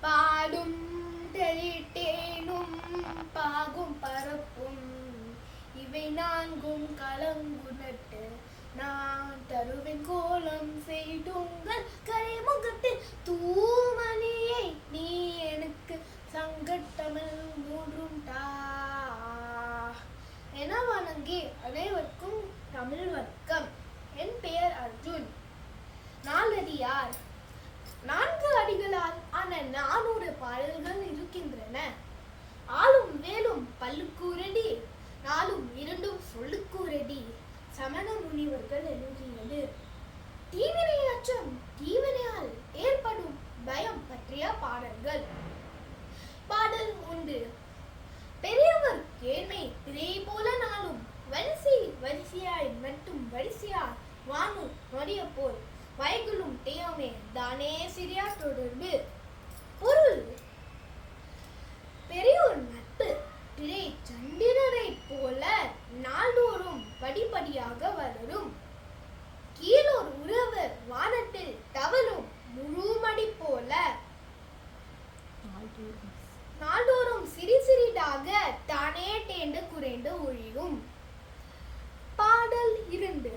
பாடும் தெளிட்டேனும் பாகும் பரப்பும் இவை நான்கும் கலங்குனட்டு நான் தருவின் கோலம் செய்துங்கள் கரைமுகத்தில் தூமணியை நீ எனக்கு சங்கத்தமிழ் மூன்றும் தா என வணங்கி அனைவருக்கும் தமிழ் வணக்கம். என் பெயர் அர்ஜுன். நாலடியார் 4 அடிகளால் ஆன 400 பாடல்கள் இருக்கின்றன. ஆளும் வேலும் பல்லுக்கூரடி, நாளும் இரண்டும் சொல்லுக்கூரடி சமண முனிவர்கள் எழுதியது. தீவினை அச்சம், தீவினையால் ஏற்படும் பயம் பற்றிய பாடல்கள். பாடல் 1. பெரியவர் ஏழ்மை பிறை போல நாளும் வரிசை வரிசையாய் மட்டும் வரிசையார் வானு நொடிய போல் வயகுலும் தேயமே தானே சிறியா தொடர்பு. பொருள்: பெரியோர் நட்பு பிறை சந்திரரை போல நாள்தோறும் படிப்படியாக வளரும். கீழோர் உறவர் வானத்தில் தவழும் முழுமடி போல நாள்தோறும் சிறிதாக தானே தேண்டு குறைந்து ஒழியும். பாடல் 2.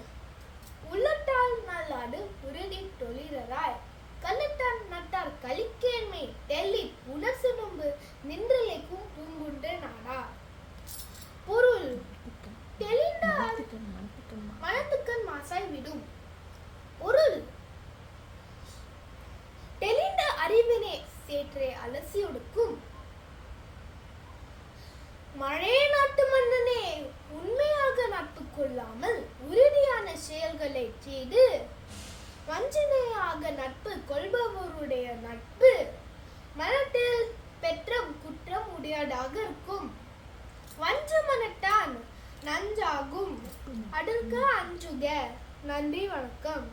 உள்ளத்தால் நல்லாடு உருடி தொழிலராய் கள்ளத்தால் நட்டார் கலிக்கேண்மை தெல்லி உணர்சுடும்பு நின்றலைக்கும் பூங்குண்டு நாடா. பொருள்: தெளிந்தால் மனத்துக்கண் மாசாய் விடும். பொருள்: தெளிந்த அறிவினை சேற்றை அலசி ஒடுக்கும். மழை நாட்டு மன்னனே, உண்மையாக நட்பு கொள்ளாமல் உறுதியான செயல்களை செய்து வஞ்சனையாக நட்பு கொள்பவருடைய நட்பு மனத்தில் பெற்ற குற்றம் உடையதாக இருக்கும். வஞ்ச மனத்தான் நஞ்சாகும். அடுக்க அஞ்சுக. நன்றி, வணக்கம்.